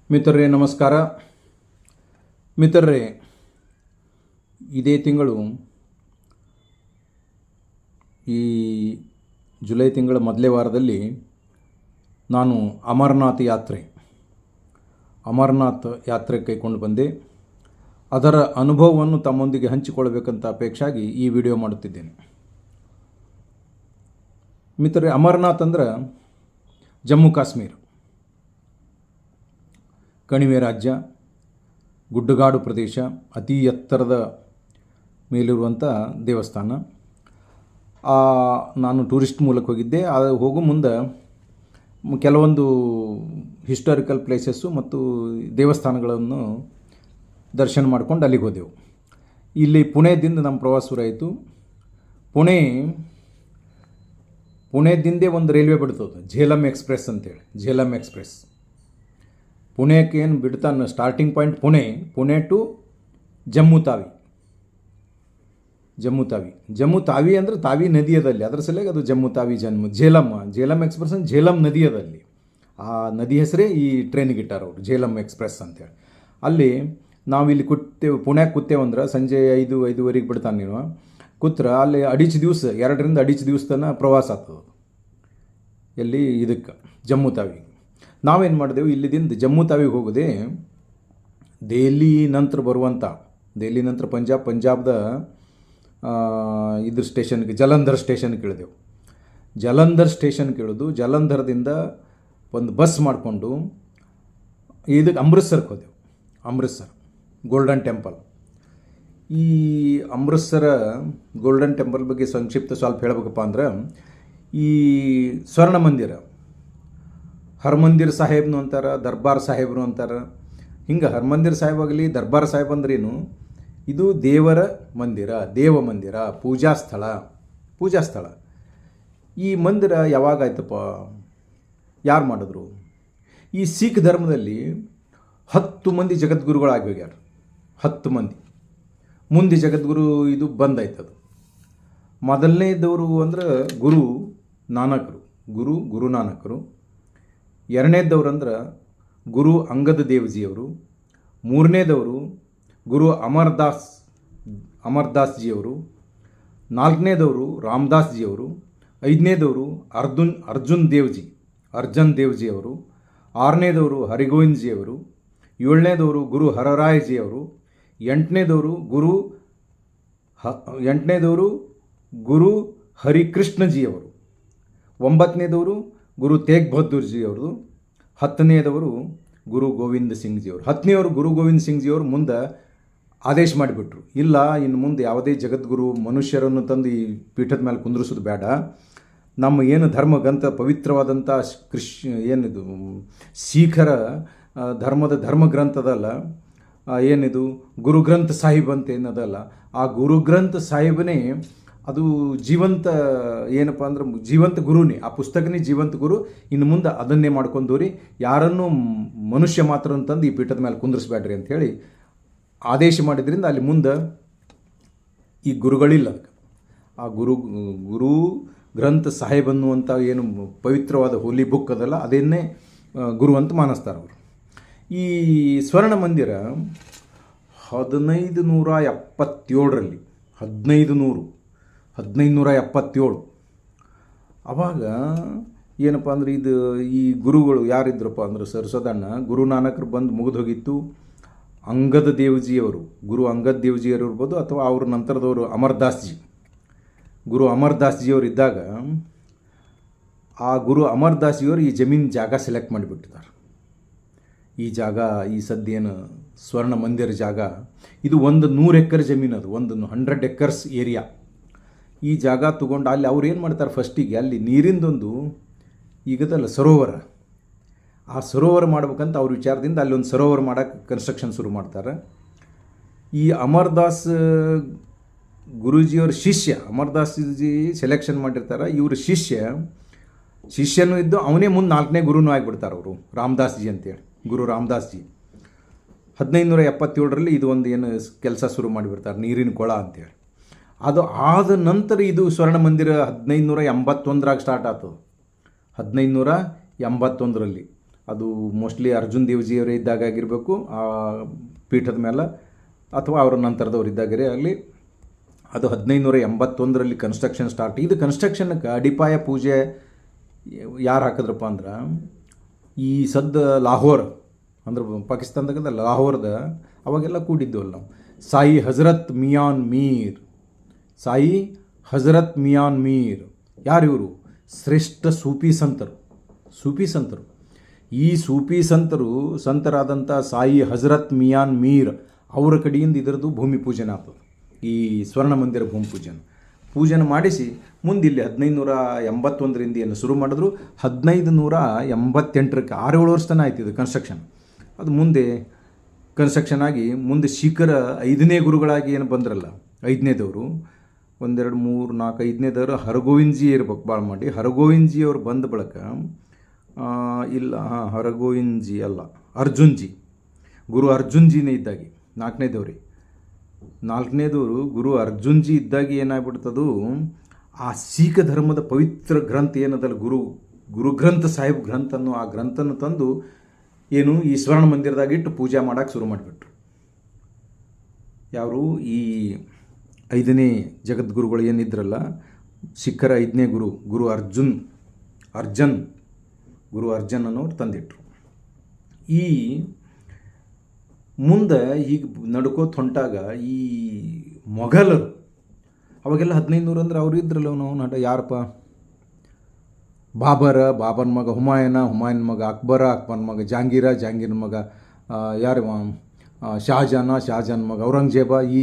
ಮಿತ್ರರೇ ನಮಸ್ಕಾರ. ಮಿತ್ರರೇ, ಇದೇ ತಿಂಗಳು ಈ ಜುಲೈ ತಿಂಗಳ ಮೊದಲೇ ವಾರದಲ್ಲಿ ನಾನು ಅಮರನಾಥ್ ಯಾತ್ರೆ ಕೈಕೊಂಡು ಬಂದೆ. ಅದರ ಅನುಭವವನ್ನು ತಮ್ಮೊಂದಿಗೆ ಹಂಚಿಕೊಳ್ಳಬೇಕಂತ ಅಪೇಕ್ಷೆಯಾಗಿ ಈ ವಿಡಿಯೋ ಮಾಡುತ್ತಿದ್ದೇನೆ. ಮಿತ್ರರೇ, ಅಮರನಾಥ್ ಅಂದ್ರೆ ಜಮ್ಮು ಕಾಶ್ಮೀರ ಕಣಿವೆ ರಾಜ್ಯ, ಗುಡ್ಡಗಾಡು ಪ್ರದೇಶ, ಅತಿ ಎತ್ತರದ ಮೇಲಿರುವಂಥ ದೇವಸ್ಥಾನ. ನಾನು ಟೂರಿಸ್ಟ್ ಮೂಲಕ ಹೋಗಿದ್ದೆ. ಹೋಗೋ ಮುಂದೆ ಕೆಲವೊಂದು ಹಿಸ್ಟಾರಿಕಲ್ ಪ್ಲೇಸಸ್ಸು ಮತ್ತು ದೇವಸ್ಥಾನಗಳನ್ನು ದರ್ಶನ ಮಾಡ್ಕೊಂಡು ಅಲ್ಲಿಗೆ ಹೋದೆವು. ಇಲ್ಲಿ ಪುಣೆದಿಂದ ನಮ್ಮ ಪ್ರವಾಸ ಶುರುವಾಯಿತು. ಪುಣೆದಿಂದೇ ಒಂದು ರೈಲ್ವೆ ಬಿಡ್ತದೆ, ಝೇಲಂ ಎಕ್ಸ್ಪ್ರೆಸ್ ಅಂತೇಳಿ. ಝೇಲಂ ಎಕ್ಸ್ಪ್ರೆಸ್ ಪುಣೆಗೆ ಏನು ಬಿಡ್ತಾನೆ, starting point Pune to Jammu Tawi ಅಂದರೆ ತಾವಿ ನದಿ ಅದಲ್ಲಿ, ಅದರ ಸಲುವಾಗಿ ಅದು ಜಮ್ಮು ತಾವಿ ಝೇಲಂ ಎಕ್ಸ್ಪ್ರೆಸ್ ಅಂತ ಝೇಲಂ ನದಿ ಅದಲ್ಲಿ. ಆ ನದಿ ಹೆಸರೇ ಈ ಟ್ರೈನಿಗೆ ಇಟ್ಟಾರ ಅವರು, ಝೇಲಂ ಎಕ್ಸ್ಪ್ರೆಸ್ ಅಂತೇಳಿ. ಅಲ್ಲಿ ನಾವು ಇಲ್ಲಿ ಪುಣ್ಯಾಗೆ ಕೂತೇವಂದ್ರೆ ಸಂಜೆ 5-5:30 ಬಿಡ್ತಾನೆ. ನೀವು ಕೂತ್ರೆ ಅಲ್ಲಿ 2 ದಿವಸ ತನಕ ಪ್ರವಾಸ ಆಗ್ತದೆ. ಎಲ್ಲಿ ಇದಕ್ಕೆ ಜಮ್ಮು ತಾವಿ. ನಾವೇನು ಮಾಡಿದೆವು, ಇಲ್ಲಿದಿಂದ ಜಮ್ಮು ತಾವಿಗೆ ಹೋಗೋದೆ ದೆಹಲಿ ನಂತರ ಪಂಜಾಬ್ದ ಇದ್ರ ಸ್ಟೇಷನ್ಗೆ, ಜಲಂಧರ್ ಸ್ಟೇಷನ್ಗೆ ಇಳಿದೆವು. ಜಲಂಧರದಿಂದ ಒಂದು ಬಸ್ ಮಾಡಿಕೊಂಡು ಇದಕ್ಕೆ ಅಮೃತ್ಸರ್ಗೆ ಹೋದೆವು. Golden temple. ಈ ಗೋಲ್ಡನ್ ಟೆಂಪಲ್ ಬಗ್ಗೆ ಸಂಕ್ಷಿಪ್ತ ಸ್ವಲ್ಪ ಹೇಳಬೇಕಪ್ಪ ಅಂದ್ರೆ, ಈ ಸ್ವರ್ಣ ಮಂದಿರ, ಹರ್ಮಂದಿರ್ ಸಾಹೇಬ್ನು ಅಂತಾರೆ, ದರ್ಬಾರ್ ಸಾಹೇಬ್ರು ಅಂತಾರೆ. ಹಿಂಗೆ ಹರ್ಮಂದಿರ್ ಸಾಹೇಬ್ ಆಗಲಿ, ದರ್ಬಾರ್ ಸಾಹೇಬ್ ಅಂದ್ರೇನು, ಇದು ದೇವ ಮಂದಿರ, ಪೂಜಾ ಸ್ಥಳ. ಈ ಮಂದಿರ ಯಾವಾಗ ಆಯ್ತಪ್ಪ, ಯಾರು ಮಾಡಿದ್ರು? ಈ ಸಿಖ್ ಧರ್ಮದಲ್ಲಿ 10 ಮಂದಿ ಜಗದ್ಗುರುಗಳಾಗಿ ಹೋಗ್ಯಾರ. 10 ಮಂದಿ ಮುಂದೆ ಜಗದ್ಗುರು ಇದು ಬಂದಾಯ್ತದು. ಮೊದಲನೇದವರು ಅಂದ್ರೆ ಗುರು ನಾನಕರು. ಎರಡನೇದವ್ರು ಅಂದ್ರೆ ಗುರು ಅಂಗದ ದೇವ್ಜಿಯವರು. ಮೂರನೇದವರು ಗುರು ಅಮರ್ದಾಸ್ ಜಿಯವರು. ನಾಲ್ಕನೇದವರು ರಾಮದಾಸ್ ಜಿಯವರು. ಐದನೇದವರು ಅರ್ಜುನ್ ದೇವ್ಜಿಯವರು. ಆರನೇದವರು ಹರಿಗೋವಿಂದ್ ಜಿಯವರು. ಏಳನೇದವರು ಗುರು ಹರರಾಯ್ ಜಿಯವರು. ಎಂಟನೇದವರು ಗುರು ಹರಿಕೃಷ್ಣ ಜಿಯವರು. 9ನೇದವರು ಗುರು ತೇಗ್ ಬಹದ್ದೂರ್ ಜಿಯವರು. 10ನೇದವರು ಗುರು ಗೋವಿಂದ್ ಸಿಂಗ್ ಜಿಯವರು. 10ನೇವರು ಗುರು ಗೋವಿಂದ್ ಸಿಂಗ್ ಜಿಯವರು ಮುಂದೆ ಆದೇಶ ಮಾಡಿಬಿಟ್ರು, ಇಲ್ಲ ಇನ್ನು ಮುಂದೆ ಯಾವುದೇ ಜಗದ್ಗುರು ಮನುಷ್ಯರನ್ನು ತಂದು ಈ ಪೀಠದ ಮೇಲೆ ಕುಂದ್ರಿಸೋದು ಬೇಡ. ನಮ್ಮ ಏನು ಧರ್ಮಗ್ರಂಥ ಪವಿತ್ರವಾದಂಥ ಏನಿದು ಸಿಖರ ಧರ್ಮಗ್ರಂಥದಲ್ಲ, ಏನಿದು ಗುರುಗ್ರಂಥ ಸಾಹಿಬ್ ಅಂತ ಏನದಲ್ಲ, ಆ ಗುರುಗ್ರಂಥ ಸಾಹಿಬನೇ ಅದು ಜೀವಂತ, ಏನಪ್ಪ ಅಂದ್ರೆ ಜೀವಂತ ಗುರುನೇ, ಆ ಪುಸ್ತಕನೇ ಜೀವಂತ ಗುರು. ಇನ್ನು ಮುಂದೆ ಅದನ್ನೇ ಮಾಡ್ಕೊಂಡವ್ರಿ, ಯಾರನ್ನೂ ಮನುಷ್ಯ ಮಾತ್ರ ಅಂತಂದು ಈ ಪೀಠದ ಮೇಲೆ ಕುಂದ್ರಿಸ್ಬೇಡ್ರಿ ಅಂಥೇಳಿ ಆದೇಶ ಮಾಡಿದ್ರಿಂದ ಅಲ್ಲಿ ಮುಂದೆ ಈ ಗುರುಗಳಿಲ್ಲ. ಆ ಗುರು ಗ್ರಂಥ ಸಾಹೇಬ್ ಅನ್ನುವಂಥ ಏನು ಪವಿತ್ರವಾದ ಹೋಲಿ ಬುಕ್ ಅದಲ್ಲ, ಅದನ್ನೇ ಗುರು ಅಂತ ಮಾನಿಸ್ತಾರೆ ಅವರು. ಈ ಸ್ವರ್ಣ ಮಂದಿರ 1577 ಅವಾಗ ಏನಪ್ಪ ಅಂದ್ರೆ ಈ ಗುರುಗಳು ಯಾರಿದ್ರಪ್ಪ ಅಂದ್ರೆ ಸರಸದಣ್ಣ ಗುರು ನಾನಕರು ಬಂದು ಮುಗಿದು ಹೋಗಿತ್ತು. ಅಂಗದ ದೇವ್ಜಿಯವರು, ಗುರು ಅಂಗದ್ ದೇವ್ಜಿಯವರು ಇರ್ಬೋದು, ಅಥವಾ ಅವ್ರ ನಂತರದವರು ಗುರು ಅಮರ್ದಾಸ್ ಜಿಯವರು ಇದ್ದಾಗ, ಆ ಗುರು ಅಮರ್ದಾಸ್ ಜಿಯವರು ಈ ಜಾಗ ಸೆಲೆಕ್ಟ್ ಮಾಡಿಬಿಟ್ಟಿದ್ದಾರೆ. ಈ ಜಾಗ, ಈ ಸದ್ಯೇನು ಸ್ವರ್ಣ ಮಂದಿರ ಜಾಗ, ಇದು 100 ಎಕರೆ ಜಮೀನು, ಅದು 100 ಎಕರ್ಸ್ ಏರಿಯಾ. ಈ ಜಾಗ ತೊಗೊಂಡು ಅಲ್ಲಿ ಅವ್ರು ಏನು ಮಾಡ್ತಾರೆ, ಫಸ್ಟಿಗೆ ಅಲ್ಲಿ ನೀರಿಂದೊಂದು ಈಗದಲ್ಲ ಸರೋವರ, ಆ ಸರೋವರ ಮಾಡ್ಬೇಕಂತ ಅವ್ರ ವಿಚಾರದಿಂದ ಅಲ್ಲಿ ಒಂದು ಸರೋವರ ಮಾಡೋಕ್ಕೆ ಕನ್ಸ್ಟ್ರಕ್ಷನ್ ಶುರು ಮಾಡ್ತಾರೆ. ಈ ಅಮರ್ದಾಸ್ ಗುರೂಜಿಯವ್ರ ಶಿಷ್ಯ, ಅಮರ್ದಾಸ್ ಜಿ ಸೆಲೆಕ್ಷನ್ ಮಾಡಿರ್ತಾರೆ. ಇವ್ರ ಶಿಷ್ಯನೂ ಇದ್ದು ಅವನೇ ಮುಂದೆ 4ನೇ ಗುರುನೂ ಆಗಿಬಿಡ್ತಾರೆ ಅವರು, ರಾಮದಾಸ್ ಜಿ ಅಂತೇಳಿ. ಗುರು ರಾಮದಾಸ್ ಜಿ 1577 ಇದು ಒಂದು ಏನು ಕೆಲಸ ಶುರು ಮಾಡಿಬಿಡ್ತಾರೆ, ನೀರಿನ ಕೊಳ ಅಂತೇಳಿ. ಅದು ಆದ ನಂತರ ಇದು ಸ್ವರ್ಣ ಮಂದಿರ 1581 ಸ್ಟಾರ್ಟ್ ಆಗ್ತದೆ. 1581 ಅದು ಮೋಸ್ಟ್ಲಿ ಅರ್ಜುನ್ ದೇವ್ಜಿಯವರೇ ಇದ್ದಾಗ ಆಗಿರಬೇಕು ಆ ಪೀಠದ ಮೇಲೆ, ಅಥವಾ ಅವರ ನಂತರದವ್ರು ಇದ್ದಾಗರೇ ಆಗಲಿ. ಅದು 1581ರಲ್ಲಿ ಕನ್ಸ್ಟ್ರಕ್ಷನ್ ಸ್ಟಾರ್ಟ್. ಇದು ಕನ್ಸ್ಟ್ರಕ್ಷನ್ಗೆ ಅಡಿಪಾಯ ಪೂಜೆ ಯಾರು ಹಾಕಿದ್ರಪ್ಪ ಅಂದ್ರೆ, ಈ ಸದ್ದ ಲಾಹೋರ್ ಅಂದ್ರೆ ಪಾಕಿಸ್ತಾನದಾಗ ಲಾಹೋರ್ದ ಅವಾಗೆಲ್ಲ ಕೂಡಿದ್ದವಲ್ಲ ನಾವು, ಸಾಯಿ ಹಜರತ್ ಮಿಯಾನ್ ಮೀರ್. ಸಾಯಿ ಹಜರತ್ ಮಿಯಾನ್ ಮೀರ್ ಯಾರಿವರು? ಶ್ರೇಷ್ಠ ಸೂಫಿ ಸಂತರು. ಈ ಸೂಫಿ ಸಂತರಾದಂಥ ಸಾಯಿ ಹಜರತ್ ಮಿಯಾನ್ ಮೀರ್ ಅವರ ಕಡೆಯಿಂದ ಇದರದ್ದು ಭೂಮಿ ಪೂಜನೆ ಆಗ್ತದೆ. ಈ ಸ್ವರ್ಣ ಮಂದಿರ ಭೂಮಿ ಪೂಜನೆ ಮಾಡಿಸಿ ಮುಂದೆ ಇಲ್ಲಿ 1581ರಿಂದ ಏನು ಶುರು ಮಾಡಿದ್ರು, 1588ಕ್ಕೆ 6-7 ವರ್ಷ ತನಕ ಆಯ್ತು ಇದು ಕನ್ಸ್ಟ್ರಕ್ಷನ್. ಅದು ಮುಂದೆ ಕನ್ಸ್ಟ್ರಕ್ಷನ್ ಆಗಿ ಮುಂದೆ ಶಿಖರ 5ನೇ ಗುರುಗಳಾಗಿ ಏನು ಬಂದ್ರಲ್ಲ, 5ನೇದವರು 1 2 3 4 5ನೇದವರು ಹರಗೋವಿಂದ್ಜಿ ಇರ್ಬೇಕು ಭಾಳ ಮಾಡಿ. ಹರಗೋವಿಂದ್ಜಿ ಅವ್ರು ಬಂದ ಬಳಿಕ ಹರಗೋವಿಂದ್ಜಿ ಅಲ್ಲ, ಅರ್ಜುನ್ಜಿ, ಗುರು ಅರ್ಜುನ್ಜಿನೇ ಇದ್ದಾಗಿ 4ನೇದವರು ಗುರು ಅರ್ಜುನ್ಜಿ ಇದ್ದಾಗಿ ಏನಾಗ್ಬಿಡ್ತದು, ಆ ಸಿಖ್ ಧರ್ಮದ ಪವಿತ್ರ ಗ್ರಂಥ ಏನದಲ್ಲ, ಗುರು ಗ್ರಂಥ ಸಾಹಿಬ್ ಗ್ರಂಥ ಅನ್ನೋ ಆ ಗ್ರಂಥನ ತಂದು ಏನು ಈ ಸ್ವರ್ಣ ಮಂದಿರದಾಗ ಇಟ್ಟು ಪೂಜೆ ಮಾಡೋಕ್ಕೆ ಶುರು ಮಾಡಿಬಿಟ್ರು. ಯಾರು? ಈ 5ನೇ ಜಗದ್ಗುರುಗಳು ಏನಿದ್ರಲ್ಲ, ಸಿಖ್ಖರ 5ನೇ ಗುರು ಅರ್ಜನ್ ಅನ್ನೋರು ತಂದಿಟ್ರು. ಈ ಮುಂದೆ ಹೀಗೆ ನಡ್ಕೋತ ಹೊಂಟಾಗ ಈ ಮೊಘಲರು ಅವಾಗೆಲ್ಲ 1500 ಅಂದ್ರೆ ಅವ್ರು ಇದ್ರಲ್ಲ, ನಟ ಯಾರಪ್ಪ? ಬಾಬರ್ನ ಮಗ ಹುಮಾಯನ್ ಮಗ ಅಕ್ಬರ್ನ ಮಗ ಜಹಾಂಗೀರ್ನ ಮಗ ಯಾರು? ಶಹಜಾನ್ ಮಗ ಔರಂಗಜೇಬ. ಈ